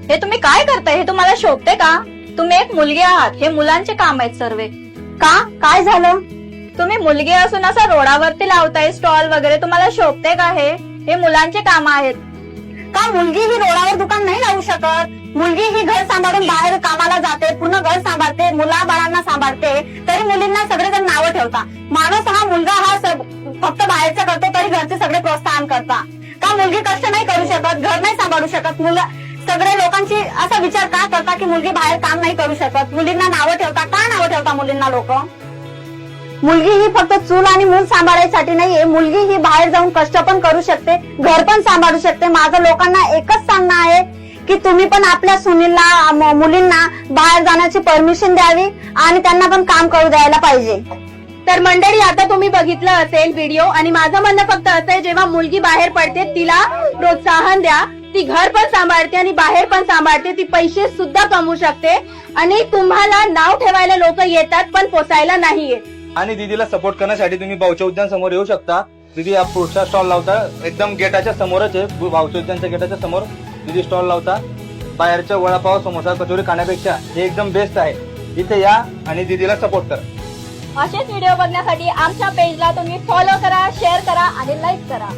हे तुम्ही काय करताय? हे तुम्हाला शोभते का? तुम्ही एक मुलगी आहात, हे मुलांचे काम आहेत सर्व. का काय झालं? तुम्ही मुलगी असून असं रोडावरती लावताय स्टॉल वगैरे, तुम्हाला शोभते का? हे मुलांचे काम आहेत. का मुलगी ही रोडावर दुकान नाही लावू शकत? मुलगी ही घर सांभाळून बाहेर कामाला जाते, पूर्ण घर सांभाळते, मुला बाळांना सांभाळते, तरी मुलींना सगळेजण नावं ठेवता. माणूस हा मुलगा हा फक्त बाहेरचं करतो तरी घरचे सगळे प्रोत्साहन करता. का मुलगी कष्ट नाही करू शकत, घर नाही सांभाळू शकत? सगळे लोकांची असा विचार का करता की मुलगी बाहेर काम नाही करू शकत? मुलींना नावं ठेवता. का नावं ठेवता मुलींना लोक? मुलगी ही फक्त चूल आणि मूल सांभाळायसाठी नाहीये, मुलगी ही बाहेर जाऊन कष्ट पण करू शकते, घर पण सांभाळू शकते. माझं लोकांना एकच सांगणं आहे की तुम्ही पण आपल्या सुनीला मुलींना बाहेर जाण्याची परमिशन द्यावी आणि त्यांना पण काम करू द्यायला पाहिजे. तर मंडळी, आता तुम्ही बघितलं असेल व्हिडिओ, आणि माझं म्हणणं फक्त असं आहे, जेव्हा मुलगी बाहेर पडते तिला प्रोत्साहन द्या. ती घर पण सांभाळते आणि बाहेर पण सांभाळते, ती पैसे सुद्धा कमवू शकते. आणि तुम्हाला नाव ठेवायला लोक येतात पण पोचायला नाही येत. आणि दीदीला सपोर्ट करण्यासाठी तुम्ही भाऊच्या उद्यान समोर येऊ शकता. दीदी या पुढचा स्टॉल लावता, एकदम गेटाच्या समोरच आहे, भाऊच्या उद्यानच्या गेटाच्या समोर दीदी स्टॉल लावता. बाहेरच्या वडापाव समोसा कचोरी खाण्यापेक्षा हे एकदम बेस्ट आहे. इथे या आणि दीदीला सपोर्ट करा. असेच व्हिडिओ बघण्यासाठी आमच्या पेजला तुम्ही फॉलो करा, शेअर करा आणि लाईक करा.